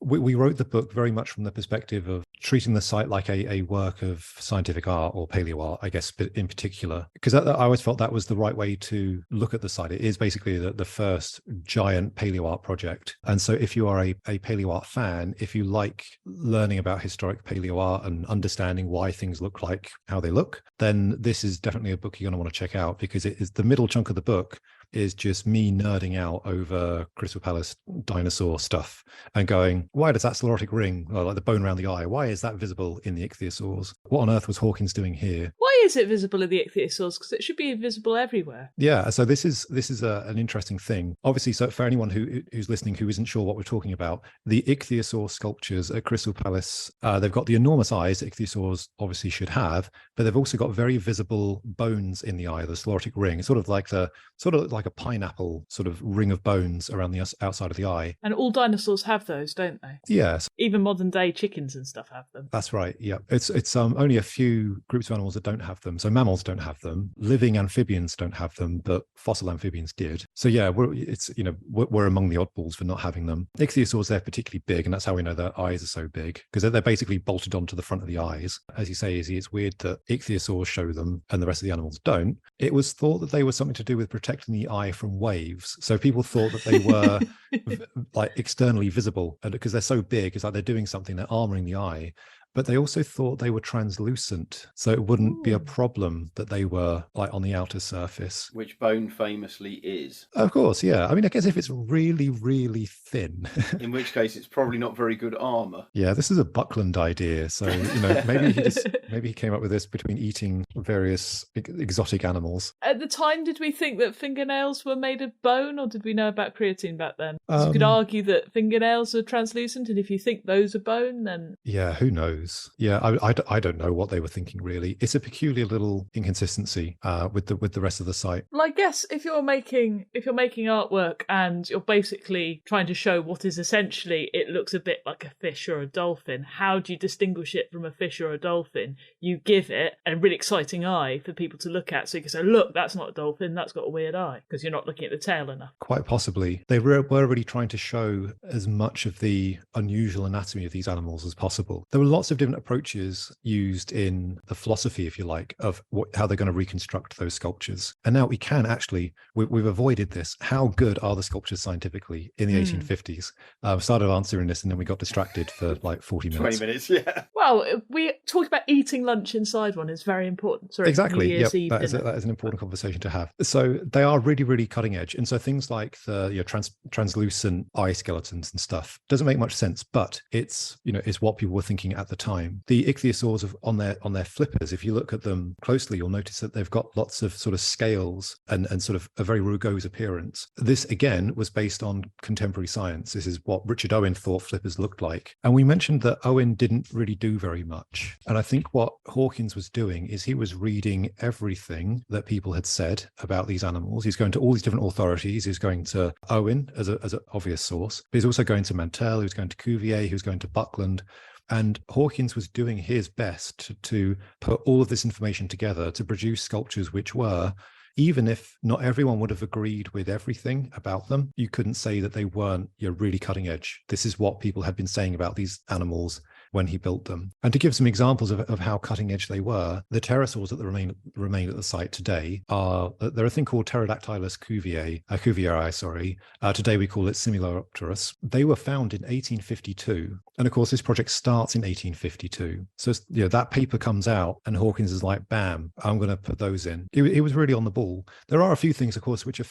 we wrote the book very much from the perspective of treating the site like a work of scientific art, or paleoart, I guess, in particular, because I always felt that was the right way to look at the site. It is basically the first giant paleoart project. And so if you are a paleoart fan, if you like learning about historic paleoart and understanding why things look like how they look, then this is definitely a book you're going to want to check out, because it is the middle chunk of the book is just me nerding out over Crystal Palace dinosaur stuff and going, why does that sclerotic ring, or like the bone around the eye, why is that visible in the ichthyosaurs? What on earth was Hawkins doing here? Why is it visible in the ichthyosaurs? Because it should be visible everywhere. Yeah, so this is an interesting thing. Obviously, so for anyone who's listening who isn't sure what we're talking about, the ichthyosaur sculptures at Crystal Palace, they've got the enormous eyes that ichthyosaurs obviously should have, but they've also got very visible bones in the eye, the sclerotic ring. It's sort of like a pineapple sort of ring of bones around the outside of the eye. And all dinosaurs have those, don't they? Yes. Even modern day chickens and stuff have them. That's right. Yeah. It's only a few groups of animals that don't have them. So mammals don't have them. Living amphibians don't have them, but fossil amphibians did. So yeah, we're among the oddballs for not having them. Ichthyosaurs, they're particularly big, and that's how we know their eyes are so big, because they're basically bolted onto the front of the eyes. As you say, Izzy, it's weird that ichthyosaurs show them and the rest of the animals don't. It was thought that they were something to do with protecting the eye from waves. So people thought that they were like externally visible, and because they're so big, it's like they're doing something, they're armoring the eye. But they also thought they were translucent, so it wouldn't be a problem that they were like on the outer surface. Which bone famously is. Of course, yeah. I mean, I guess if it's really, really thin. In which case, it's probably not very good armour. Yeah, this is a Buckland idea. So, maybe he came up with this between eating various exotic animals. At the time, did we think that fingernails were made of bone, or did we know about creatine back then? So you could argue that fingernails are translucent, and if you think those are bone, then... Yeah, who knows? Yeah, I don't know what they were thinking, really. It's a peculiar little inconsistency with the rest of the site. Well, I guess if you're making artwork and you're basically trying to show what is essentially, it looks a bit like a fish or a dolphin, how do you distinguish it from a fish or a dolphin? You give it a really exciting eye for people to look at, so you can say, look, that's not a dolphin, that's got a weird eye, because you're not looking at the tail enough. Quite possibly. They were really trying to show as much of the unusual anatomy of these animals as possible. There were lots of different approaches used in the philosophy, if you like, of how they're going to reconstruct those sculptures. And now we can actually, we've avoided this. How good are the sculptures scientifically in the 1850s? Started answering this and then we got distracted for like 40 minutes. 20 minutes, yeah. Well, we talked about eating lunch inside one is very important. Sorry, exactly. New Year's Eve that is an important conversation to have. So they are really, really cutting edge. And so things like the translucent eye skeletons and stuff doesn't make much sense, but it's what people were thinking at the time. The ichthyosaurs on their flippers, if you look at them closely, you'll notice that they've got lots of sort of scales and sort of a very rugose appearance. This again was based on contemporary science. This is what Richard Owen thought flippers looked like. And we mentioned that Owen didn't really do very much. And I think what Hawkins was doing is he was reading everything that people had said about these animals. He's going to all these different authorities. He's going to Owen as an obvious source, but he's also going to Mantell, he was going to Cuvier, he was going to Buckland. And Hawkins was doing his best to put all of this information together to produce sculptures which were, even if not everyone would have agreed with everything about them, you couldn't say that they weren't really cutting edge. This is what people had been saying about these animals when he built them. And to give some examples of how cutting edge they were, the pterosaurs that remain at the site today are, there are a thing called Pterodactylus cuvieri, today we call it Simuloropterus. They were found in 1852 And of course, this project starts in 1852. So, that paper comes out and Hawkins is like, bam, I'm going to put those in. It was really on the ball. There are a few things, of course, which are,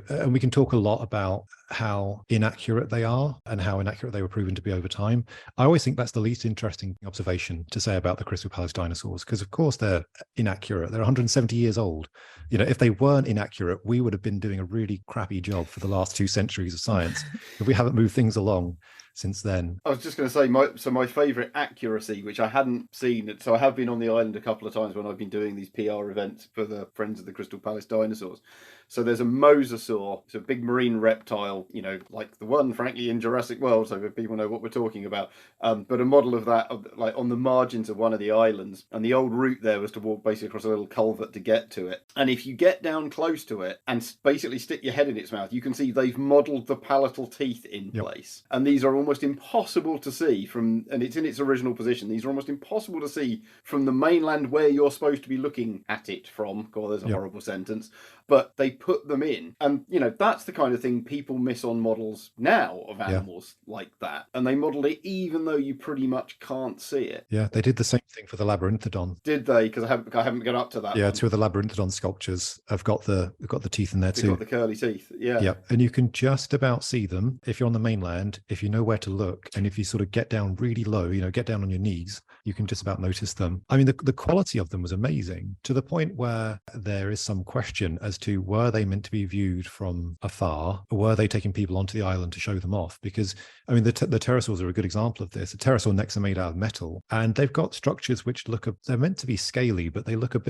and we can talk a lot about how inaccurate they are and how inaccurate they were proven to be over time. I always think that's the least interesting observation to say about the Crystal Palace dinosaurs, because of course they're inaccurate. They're 170 years old. If they weren't inaccurate, we would have been doing a really crappy job for the last 2 centuries of science if we haven't moved things along since then. I was just going to say, my favourite accuracy, which I hadn't seen, so I have been on the island a couple of times when I've been doing these PR events for the Friends of the Crystal Palace Dinosaurs. So there's a mosasaur, it's a big marine reptile, like the one, frankly, in Jurassic World, so that people know what we're talking about. But a model of that, like on the margins of one of the islands. And the old route there was to walk basically across a little culvert to get to it. And if you get down close to it and basically stick your head in its mouth, you can see they've modelled the palatal teeth in place. And these are almost impossible to see and it's in its original position. These are almost impossible to see from the mainland where you're supposed to be looking at it from. God, there's a horrible sentence. But they put them in. And, that's the kind of thing people miss on models now of animals like that. And they modelled it even though you pretty much can't see it. Yeah, they did the same thing for the Labyrinthodon. Did they? Because I haven't got up to that. Yeah, one. 2 of the Labyrinthodon sculptures have got the teeth in there too. They've got the curly teeth, yeah. Yeah, and you can just about see them if you're on the mainland, if you know where to look, and if you sort of get down really low, get down on your knees, you can just about notice them. I mean, the quality of them was amazing, to the point where there is some question as to were they meant to be viewed from afar, or were they taking people onto the island to show them off? Because, I mean, the pterosaurs are a good example of this. The pterosaur necks are made out of metal, and they've got structures which they're meant to be scaly, but they look a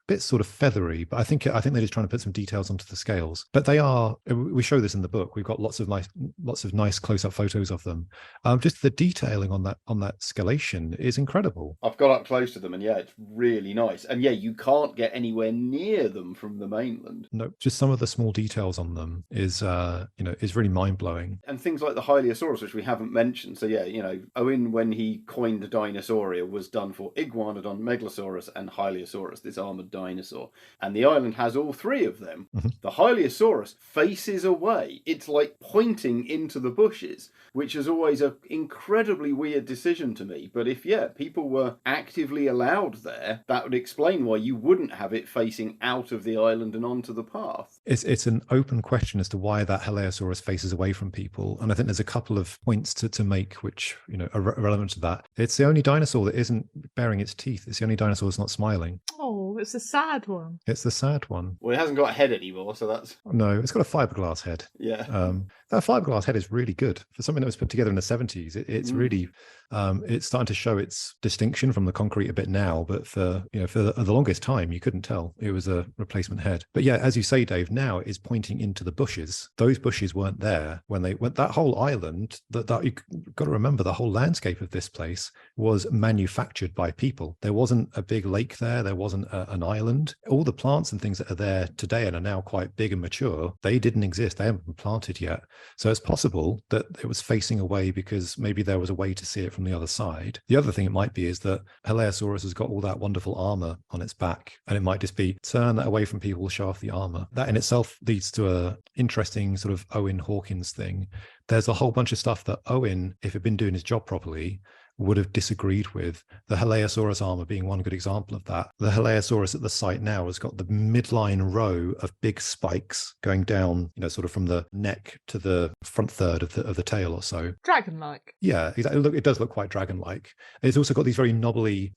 bit sort of feathery. But I think they're just trying to put some details onto the scales. But they are, we show this in the book. We've got lots of nice close-up photos of them. Just the detailing on that scalation is incredible. I've got up close to them, and it's really nice. And you can't get anywhere near them from the mainland. No, just some of the small details on them is really mind-blowing. And things like the Hylaeosaurus, which we haven't mentioned. So Owen, when he coined Dinosauria, was done for Iguanodon, Megalosaurus, and Hylaeosaurus, this armoured dinosaur. And the island has all 3 of them. Mm-hmm. The Hylaeosaurus faces away. It's like pointing into the bushes, which is always an incredibly weird decision to me. But if people were actively allowed there, that would explain why you wouldn't have it facing out of the island and onto the path. It's an open question as to why that Hylaeosaurus faces away from people, and I think there's a couple of points to make which are relevant to that. It's the only dinosaur that isn't baring its teeth. It's the only dinosaur that's not smiling. Oh, it's the sad one. It's the sad one. Well, it hasn't got a head anymore, so that's... No, it's got a fiberglass head. Yeah. That fiberglass head is really good for something that was put together in the 70s. It's really, it's starting to show its distinction from the concrete a bit now, but for the longest time, you couldn't tell it was a replacement head. But as you say, Dave, now it is pointing into the bushes. Those bushes weren't there when they went. That whole island, that you've got to remember, the whole landscape of this place was manufactured by people. There wasn't a big lake there. There wasn't an island. All the plants and things that are there today and are now quite big and mature, they didn't exist. They haven't been planted yet. So it's possible that it was facing away because maybe there was a way to see it from the other side. The other thing it might be is that Hylaeosaurus has got all that wonderful armor on its back, and it might just be turn that away from people, show off the armor. That in itself leads to a interesting sort of Owen Hawkins thing. There's a whole bunch of stuff that Owen, if he'd been doing his job properly, would have disagreed with. The Hylaeosaurus armor being one good example of that. The Hylaeosaurus at the site now has got the midline row of big spikes going down, sort of from the neck to the front third of the tail or so. Dragon-like. Yeah, exactly. It does look quite dragon-like. It's also got these very knobbly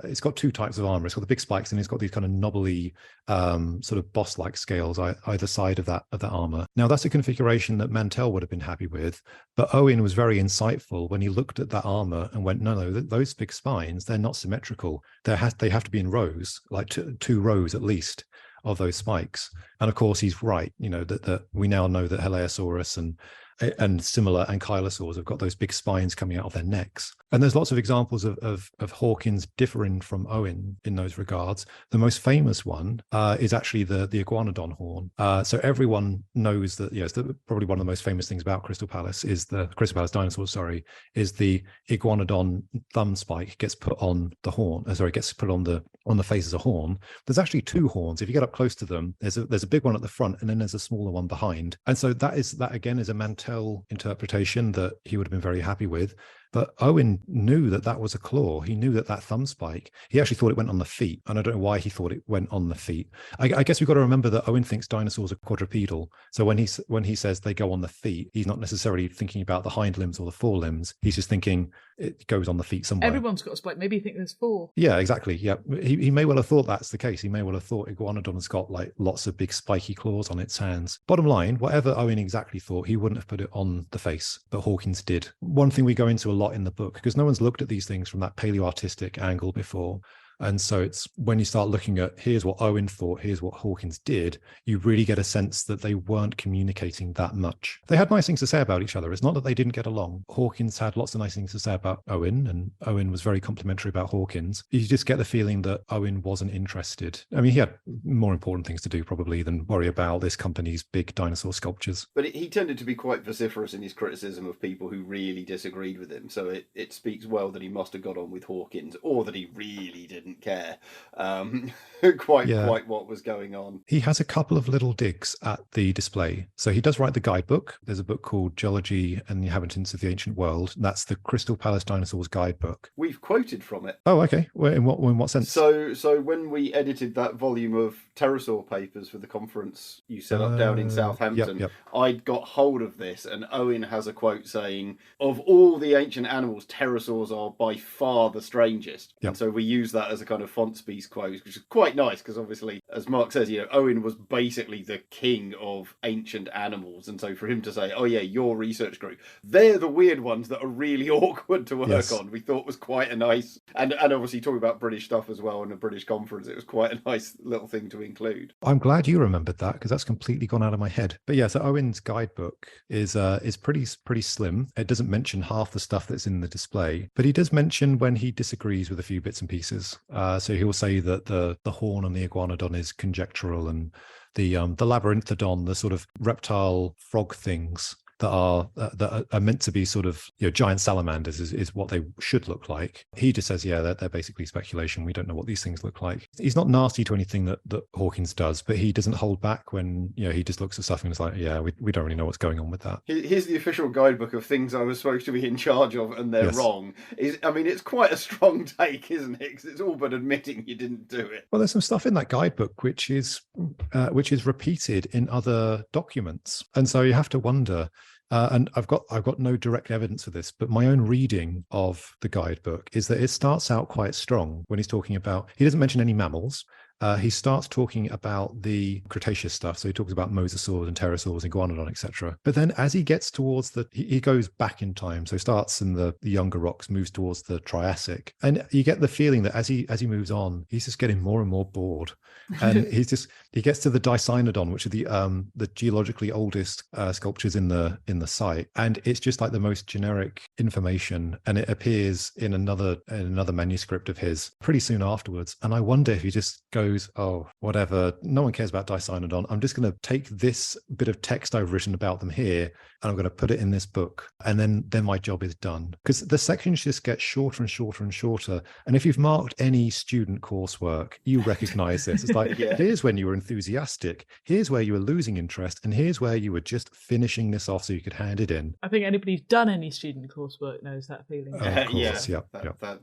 it's got 2 types of armor. It's got the big spikes and it's got these kind of knobbly sort of boss-like scales either side of that armor. Now that's a configuration that Mantell would have been happy with, but Owen was very insightful when he looked at that armor and went, no, those big spines, they're not symmetrical. They have to be in rows, like 2 rows at least of those spikes. And of course, he's right. That we now know that Hylaeosaurus and similar ankylosaurs have got those big spines coming out of their necks. And there's lots of examples of Hawkins differing from Owen in those regards. The most famous one is actually the Iguanodon horn. So everyone knows that, it's probably one of the most famous things about Crystal Palace is the Crystal Palace dinosaurs, is the Iguanodon thumb spike gets put on the horn. Gets put on the face as a horn. There's actually 2 horns. If you get up close to them, there's a big one at the front and then there's a smaller one behind. And so that again is a Mantell interpretation that he would have been very happy with. But Owen knew that that was a claw. He knew that that thumb spike, he actually thought it went on the feet. And I don't know why he thought it went on the feet. I guess we've got to remember that Owen thinks dinosaurs are quadrupedal. So when he says they go on the feet, he's not necessarily thinking about the hind limbs or the forelimbs. He's just thinking it goes on the feet somewhere. Everyone's got a spike. Maybe you think there's 4. Yeah, exactly. Yeah, he may well have thought that's the case. He may well have thought Iguanodon's got like lots of big spiky claws on its hands. Bottom line, whatever Owen exactly thought, he wouldn't have put it on the face, but Hawkins did. One thing we go into a lot in the book, because no one's looked at these things from that paleoartistic angle before. And so it's when you start looking at here's what Owen thought, here's what Hawkins did, you really get a sense that they weren't communicating that much. They had nice things to say about each other. It's not that they didn't get along. Hawkins had lots of nice things to say about Owen, and Owen was very complimentary about Hawkins. You just get the feeling that Owen wasn't interested. I mean, he had more important things to do probably than worry about this company's big dinosaur sculptures. But he tended to be quite vociferous in his criticism of people who really disagreed with him. So it speaks well that he must have got on with Hawkins, or that he really didn't care quite what was going on. He has a couple of little digs at the display. So he does write the guidebook. There's a book called Geology and the Inhabitants of the Ancient World. That's the Crystal Palace Dinosaurs guidebook. We've quoted from it. Oh, okay. Well, in what sense? So when we edited that volume of pterosaur papers for the conference you set up down in Southampton, yep. I'd got hold of this, and Owen has a quote saying, of all the ancient animals, pterosaurs are by far the strangest. Yep. And so we use that as a kind of frontispiece quote, which is quite nice, because obviously, as Mark says, Owen was basically the king of ancient animals. And so for him to say, oh yeah, your research group, they're the weird ones that are really awkward to work on, we thought was quite a nice, and obviously talking about British stuff as well in a British conference, it was quite a nice little thing to include. I'm glad you remembered that, because that's completely gone out of my head. But yeah, so Owen's guidebook is pretty slim. It doesn't mention half the stuff that's in the display, but he does mention when he disagrees with a few bits and pieces. So he'll say that the horn on the Iguanodon is conjectural, and the labyrinthodon, the sort of reptile frog things that are meant to be sort of giant salamanders is what they should look like. He just says, yeah, they're basically speculation. We don't know what these things look like. He's not nasty to anything that Hawkins does, but he doesn't hold back when he just looks at stuff and is like, yeah, we don't really know what's going on with that. Here's the official guidebook of things I was supposed to be in charge of and they're wrong. It's quite a strong take, isn't it? Because it's all but admitting you didn't do it. Well, there's some stuff in that guidebook which is repeated in other documents, and so you have to wonder. And I've got no direct evidence of this, but my own reading of the guidebook is that it starts out quite strong when he's talking about. He doesn't mention any mammals. He starts talking about the Cretaceous stuff. So he talks about mosasaurs and pterosaurs, Iguanodon, etc. But then as he gets towards he goes back in time. So he starts in the younger rocks, moves towards the Triassic. And you get the feeling that as he moves on, he's just getting more and more bored. And he gets to the Dinosaurs, which are the geologically oldest sculptures in the site. And it's just like the most generic information. And it appears in another manuscript of his pretty soon afterwards. And I wonder if he just goes, oh, whatever, no one cares about Dinosaurs. I'm just going to take this bit of text I've written about them here, and I'm going to put it in this book, and then my job is done. Because the sections just get shorter and shorter and shorter. And if you've marked any student coursework, you recognize this. It's like, here's when you were enthusiastic, here's where you were losing interest, and here's where you were just finishing this off so you could hand it in. I think anybody who's done any student coursework knows that feeling. Of course,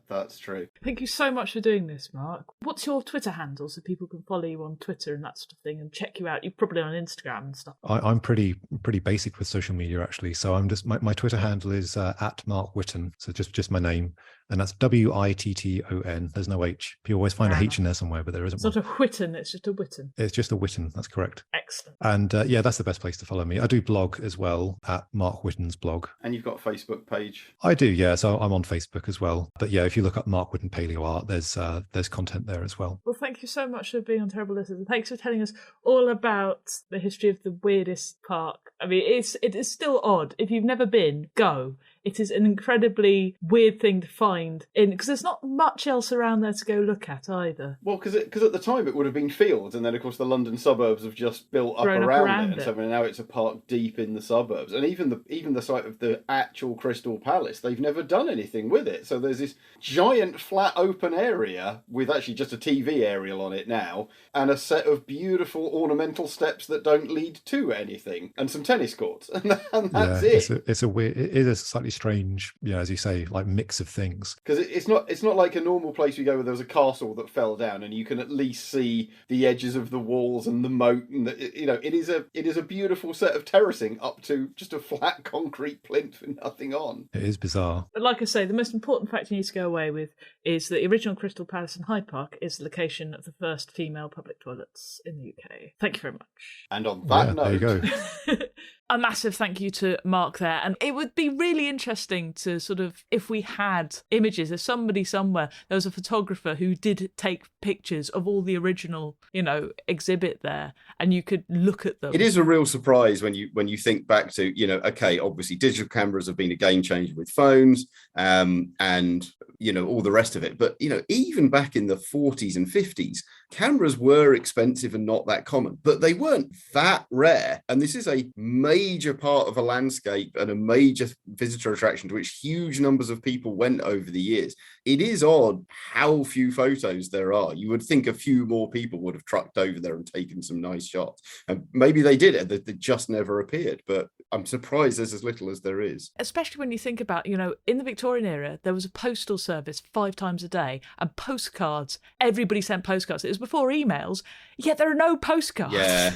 that's true. Thank you so much for doing this, Mark. What's your Twitter handle so people can follow you on Twitter and that sort of thing and check you out? You're probably on Instagram and stuff. I'm pretty basic with social media, actually. So I'm just my Twitter handle is at Mark Witton. So just my name. And that's Witton. There's no H. You always find a H in there somewhere, but there isn't. It's not a Witton, it's just a Witton. It's just a Witton, that's correct. Excellent. And that's the best place to follow me. I do blog as well at Mark Witton's blog. And you've got a Facebook page? I do, yeah. So I'm on Facebook as well. But yeah, if you look up Mark Witton Palaeoart, there's content there as well. Well, thank you so much for being on Terrible Litters, and thanks for telling us all about the history of the weirdest park. I mean, it is still odd. If you've never been, go. It is an incredibly weird thing to find because there's not much else around there to go look at either. Well, because at the time it would have been fields, and then of course the London suburbs have just built up around it. So now it's a park deep in the suburbs, and even the site of the actual Crystal Palace, they've never done anything with it. So there's this giant flat open area with actually just a TV aerial on it now, and a set of beautiful ornamental steps that don't lead to anything, and some tennis courts, and that's it. It is a slightly strange, as you say, like mix of things. Because it's not like a normal place we go where there was a castle that fell down and you can at least see the edges of the walls and the moat, and it is a beautiful set of terracing up to just a flat concrete plinth with nothing on. It is bizarre. But like I say, the most important fact you need to go away with is that the original Crystal Palace in Hyde Park is the location of the first female public toilets in the UK. Thank you very much. And on that note, there you go. A massive thank you to Mark there. And it would be really interesting to sort of, if we had images, if somebody somewhere, there was a photographer who did take pictures of all the original, exhibit there, and you could look at them. It is a real surprise when you think back to, okay, obviously digital cameras have been a game changer with phones, and all the rest of it. But, even back in the 40s and 50s, cameras were expensive and not that common, but they weren't that rare. And this is a major part of a landscape and a major visitor attraction to which huge numbers of people went over the years. It is odd how few photos there are. You would think a few more people would have trucked over there and taken some nice shots. And maybe they did it, they just never appeared. But I'm surprised there's as little as there is. Especially when you think about, in the Victorian era, there was a postal service 5 times a day and postcards. Everybody sent postcards. It was before emails, yet there are no postcards. Yeah,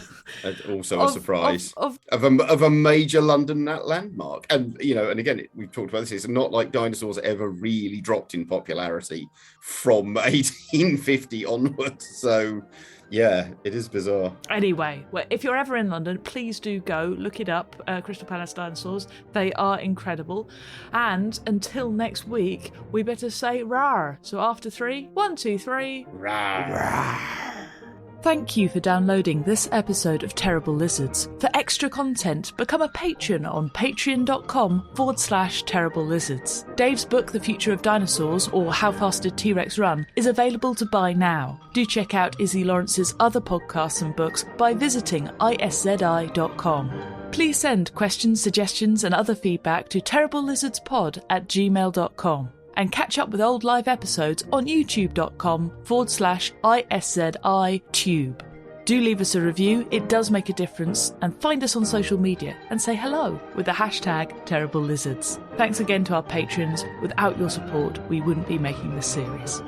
also a surprise of a major London landmark. And, and again, we've talked about this, it's not like dinosaurs ever really dropped in popularity from 1850 onwards. So, yeah, it is bizarre. Anyway, well, if you're ever in London, please do go look it up. Crystal Palace Dinosaurs. They are incredible. And until next week, we better say rawr. So after 3, 1, 2, 3. Rawr. Rawr. Thank you for downloading this episode of Terrible Lizards. For extra content, become a patron on patreon.com/Terrible Lizards. Dave's book, The Future of Dinosaurs, or How Fast Did T-Rex Run, is available to buy now. Do check out Izzy Lawrence's other podcasts and books by visiting iszi.com. Please send questions, suggestions, and other feedback to terriblelizardspod@gmail.com. And catch up with old live episodes on youtube.com/ISZITube. Do leave us a review, it does make a difference, and find us on social media and say hello with the hashtag Terrible Lizards. Thanks again to our patrons. Without your support, we wouldn't be making this series.